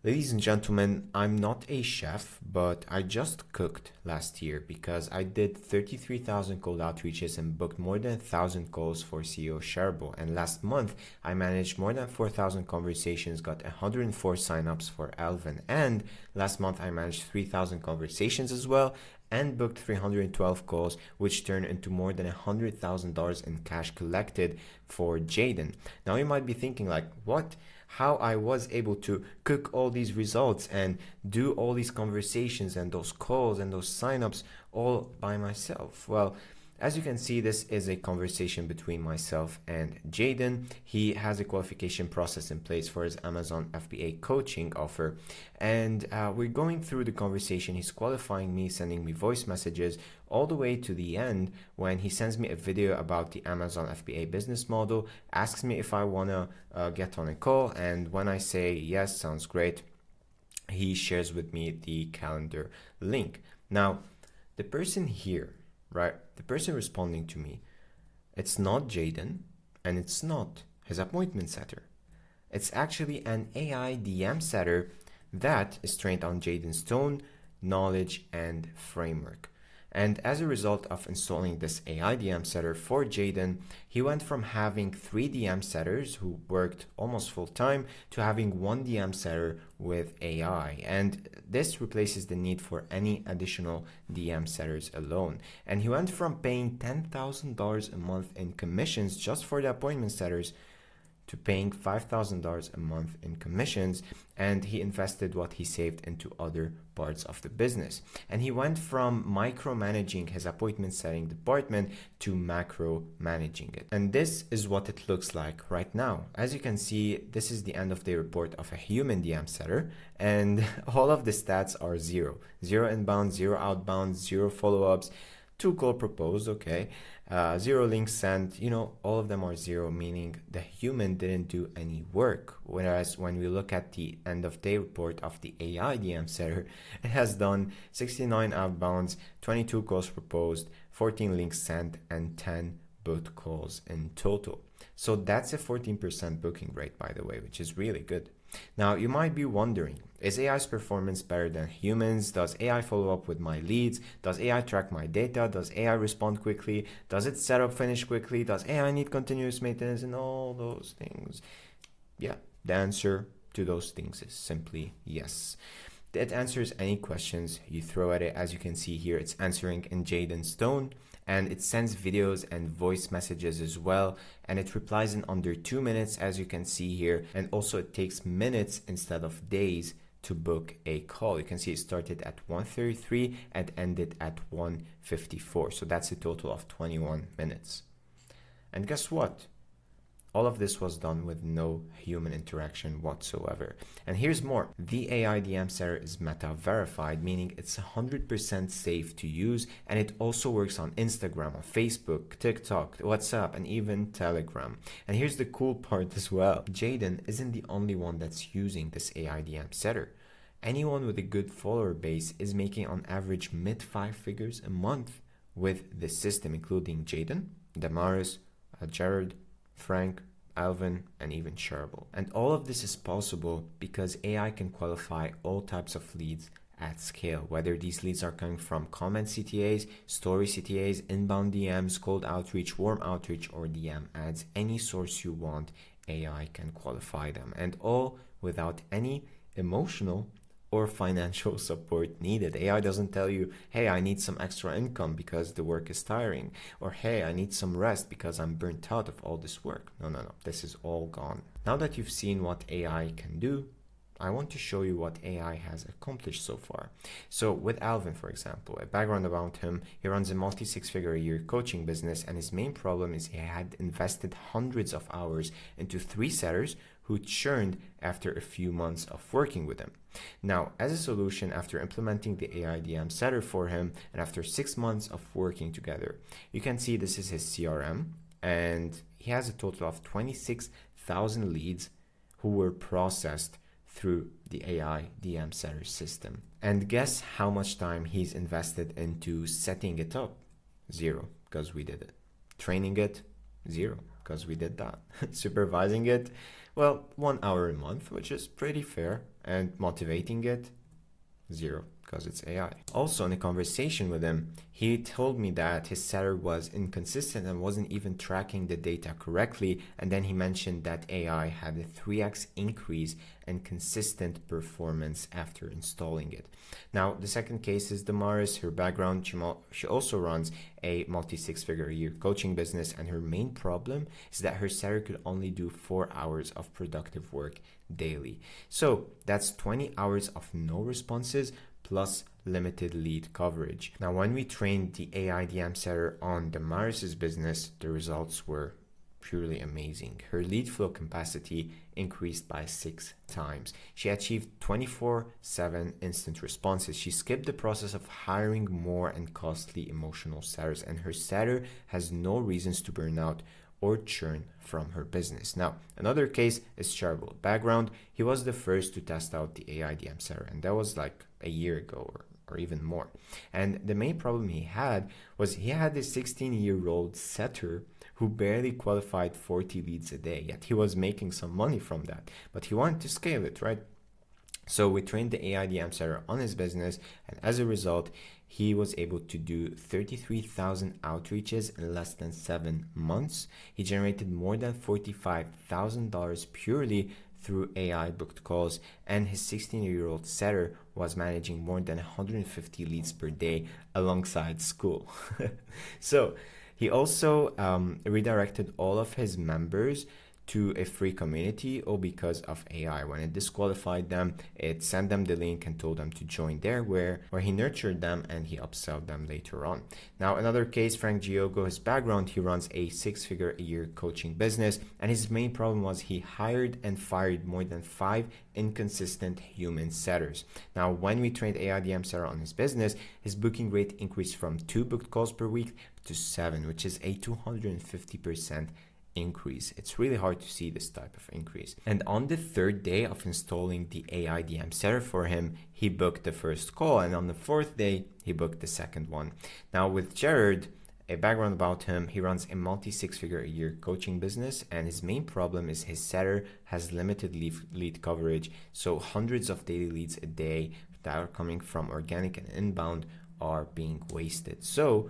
Ladies and gentlemen, I'm not a chef, but I just cooked last year because I did 33,000 cold outreaches and booked more than 1,000 calls for CEO Shareable. And last month, I managed more than 4,000 conversations, got 104 signups for Alvin. And last month, I managed 3,000 conversations as well and booked 312 calls, which turned into more than $100,000 in cash collected for Jaden. Now you might be thinking like, what? How I was able to cook all these results and do all these conversations and those calls and those signups all by myself? Well, as you can see, this is a conversation between myself and Jaden. He has a qualification process in place for his Amazon FBA coaching offer. And we're going through the conversation. He's qualifying me, sending me voice messages all the way to the end when he sends me a video about the Amazon FBA business model, asks me if I want to get on a call. And when I say yes, sounds great, he shares with me the calendar link. Now, the person here, right? The person responding to me, it's not Jaden and it's not his appointment setter. It's actually an AI DM setter that is trained on Jaden's tone, knowledge, and framework. And as a result of installing this AI DM setter for Jaden, he went from having 3 DM setters who worked almost full time to having 1 DM setter with AI. And this replaces the need for any additional DM setters alone. And he went from paying $10,000 a month in commissions just for the appointment setters to paying $5,000 a month in commissions, and he invested what he saved into other parts of the business. And he went from micromanaging his appointment setting department to macro managing it. And this is what it looks like right now. As you can see, this is the end of day report of a human DM setter, and all of the stats are 0. 0 inbound, 0 outbound, 0 follow-ups, 2 call proposed, okay, 0 links sent, all of them are 0, meaning the human didn't do any work. Whereas when we look at the end of day report of the AI DM setter, it has done 69 outbounds, 22 calls proposed, 14 links sent, and 10 booked calls in total. So that's a 14% booking rate, by the way, which is really good. Now, you might be wondering, is AI's performance better than humans? Does AI follow up with my leads? Does AI track my data? Does AI respond quickly? Does it set up finish quickly? Does AI need continuous maintenance and all those things? Yeah, the answer to those things is simply yes. It answers any questions you throw at it. As you can see here, it's answering in Jaden's tone, and it sends videos and voice messages as well, and it replies in under 2 minutes, as you can see here. And also it takes minutes instead of days to book a call. You can see it started at 1:33 and ended at 1:54. So that's a total of 21 minutes. And guess what? All of this was done with no human interaction whatsoever. And here's more. The AI DM setter is Meta verified, meaning it's 100% safe to use, and it also works on Instagram, on Facebook, TikTok, WhatsApp, and even Telegram. And here's the cool part as well. Jaden isn't the only one that's using this AI DM setter. Anyone with a good follower base is making on average mid 5 figures a month with this system, including Jaden, Damaris, Jared, Frank, Alvin, and even Shareable. And all of this is possible because AI can qualify all types of leads at scale, whether these leads are coming from comment CTAs, story CTAs, inbound DMs, cold outreach, warm outreach, or DM ads. Any source you want, AI can qualify them, and all without any emotional or financial support needed. AI doesn't tell you, hey, I need some extra income because the work is tiring, or hey, I need some rest because I'm burnt out of all this work. No. This is all gone. Now that you've seen what AI can do, I want to show you what AI has accomplished so far. So with Alvin, for example, a background about him, he runs a multi-6-figure-a-year coaching business, and his main problem is he had invested hundreds of hours into 3 setters who churned after a few months of working with him. Now, as a solution, after implementing the AI DM setter for him, and after 6 months of working together, you can see this is his CRM, and he has a total of 26,000 leads who were processed through the AI DM setter system. And guess how much time he's invested into setting it up? 0, because we did it. Training it? 0, because we did that. Supervising it? Well, 1 hour a month, which is pretty fair, and motivating it, zero, because it's AI. Also, in a conversation with him, he told me that his seller was inconsistent and wasn't even tracking the data correctly. And then he mentioned that AI had a 3x increase in consistent performance after installing it. Now, the second case is Damaris. Her background, she also runs a multi-six-figure-a-year coaching business, and her main problem is that her seller could only do 4 hours of productive work daily. So that's 20 hours of no responses plus limited lead coverage. Now, when we trained the AI DM seller on Damaris's business, the results were purely amazing. Her lead flow capacity increased by 6 times. She achieved 24/7 instant responses. She skipped the process of hiring more and costly emotional sellers, and her seller has no reasons to burn out or churn from her business. Now, another case is Charbel. Background, he was the first to test out the AI DM seller, and that was like a year ago or even more. And the main problem he had was he had this 16-year-old setter who barely qualified 40 leads a day, yet he was making some money from that. But he wanted to scale it, right? So we trained the AI DM seller on his business, and as a result, he was able to do 33,000 outreaches in less than 7 months. He generated more than $45,000 purely through AI booked calls, and his 16-year-old setter was managing more than 150 leads per day alongside school. So he also redirected all of his members to a free community, all because of AI. When it disqualified them, it sent them the link and told them to join there, where he nurtured them and he upselled them later on. Now, another case, Frank Giogo, his background, he runs a 6-figure-a-year coaching business, and his main problem was he hired and fired more than 5 inconsistent human setters. Now, when we trained AI DM seller on his business, his booking rate increased from 2 booked calls per week to 7, which is a 250% increase. It's really hard to see this type of increase. And on the 3rd day of installing the AI DM seller for him, he booked the first call, and on the 4th day, he booked the second one. Now, with Jared, a background about him, he runs a multi-6-figure-a-year coaching business, and his main problem is his seller has limited lead coverage, so hundreds of daily leads a day that are coming from organic and inbound are being wasted. So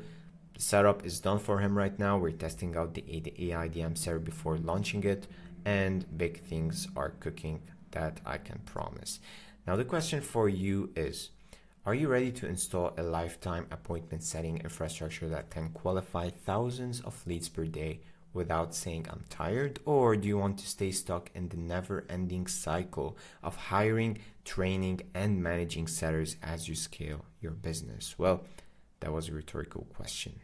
the setup is done for him right now. We're testing out the AI DM seller before launching it, and big things are cooking, that I can promise. Now, the question for you is, are you ready to install a lifetime appointment setting infrastructure that can qualify thousands of leads per day without saying I'm tired? Or do you want to stay stuck in the never-ending cycle of hiring, training, and managing sellers as you scale your business? Well, that was a rhetorical question.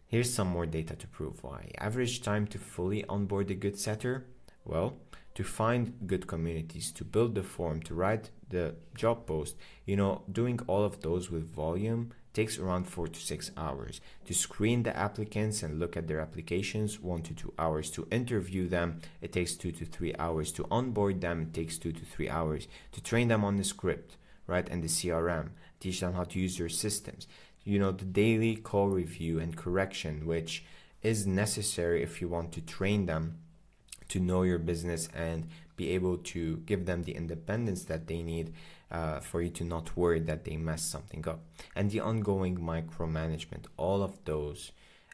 Here's some more data to prove why. Average time to fully onboard a good setter? Well, to find good communities, to build the form, to write the job post, doing all of those with volume takes around 4 to 6 hours. To screen the applicants and look at their applications, 1 to 2 hours. To interview them, it takes 2 to 3 hours. To onboard them, it takes 2 to 3 hours. To train them on the script, right, and the CRM, teach them how to use your systems. The daily call review and correction, which is necessary if you want to train them to know your business and be able to give them the independence that they need for you to not worry that they mess something up. And the ongoing micromanagement, all of those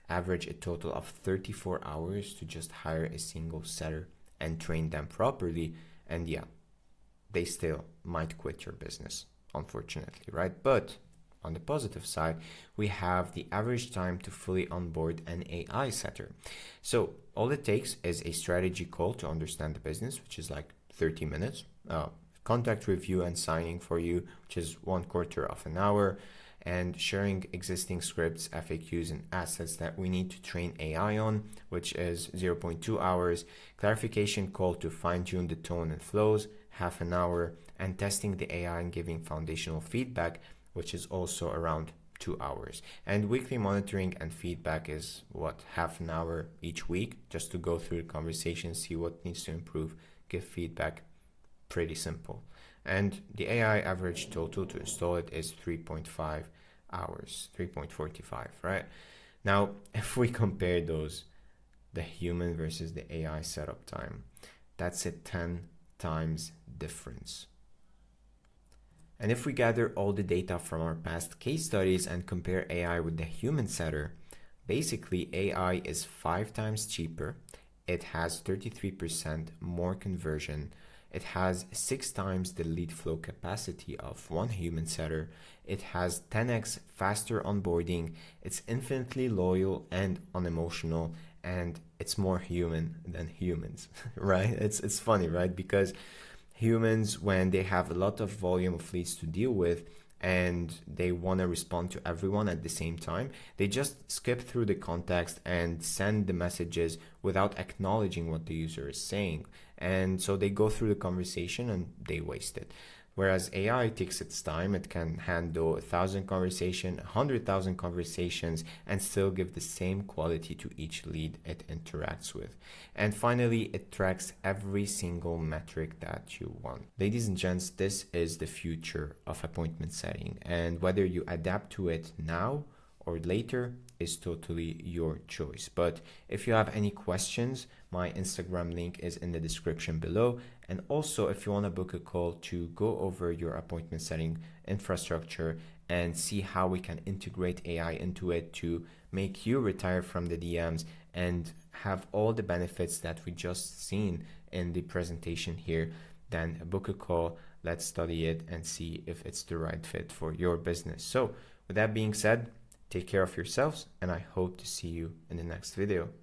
average a total of 34 hours to just hire a single setter and train them properly. And yeah, they still might quit your business, unfortunately, right? But on the positive side, we have the average time to fully onboard an AI setter. So all it takes is a strategy call to understand the business, which is like 30 minutes, contact review and signing for you, which is 1/4 of an hour, and sharing existing scripts, FAQs, and assets that we need to train AI on, which is 0.2 hours, clarification call to fine-tune the tone and flows, 1/2 hour, and testing the AI and giving foundational feedback, which is also around 2 hours. And weekly monitoring and feedback is 1/2 hour each week, just to go through the conversation, see what needs to improve, give feedback. Pretty simple. And the AI average total to install it is 3.5 hours, 3.45, right? Now, if we compare those, the human versus the AI setup time, That's a 10 times difference. And if we gather all the data from our past case studies and compare AI with the human setter, basically AI is 5 times cheaper, it has 33% more conversion, it has 6 times the lead flow capacity of one human setter, it has 10x faster onboarding, it's infinitely loyal and unemotional, and it's more human than humans, right? It's funny, right? Because humans, when they have a lot of volume of leads to deal with and they want to respond to everyone at the same time, they just skip through the context and send the messages without acknowledging what the user is saying. And so they go through the conversation and they waste it. Whereas AI takes its time, it can handle 1,000 conversations, 100,000 conversations, and still give the same quality to each lead it interacts with. And finally, it tracks every single metric that you want. Ladies and gents, this is the future of appointment setting, and whether you adapt to it now or later is totally your choice. But if you have any questions, my Instagram link is in the description below. And also, if you want to book a call to go over your appointment setting infrastructure and see how we can integrate AI into it to make you retire from the DMs and have all the benefits that we just seen in the presentation here, then book a call, let's study it and see if it's the right fit for your business. So with that being said, take care of yourselves, and I hope to see you in the next video.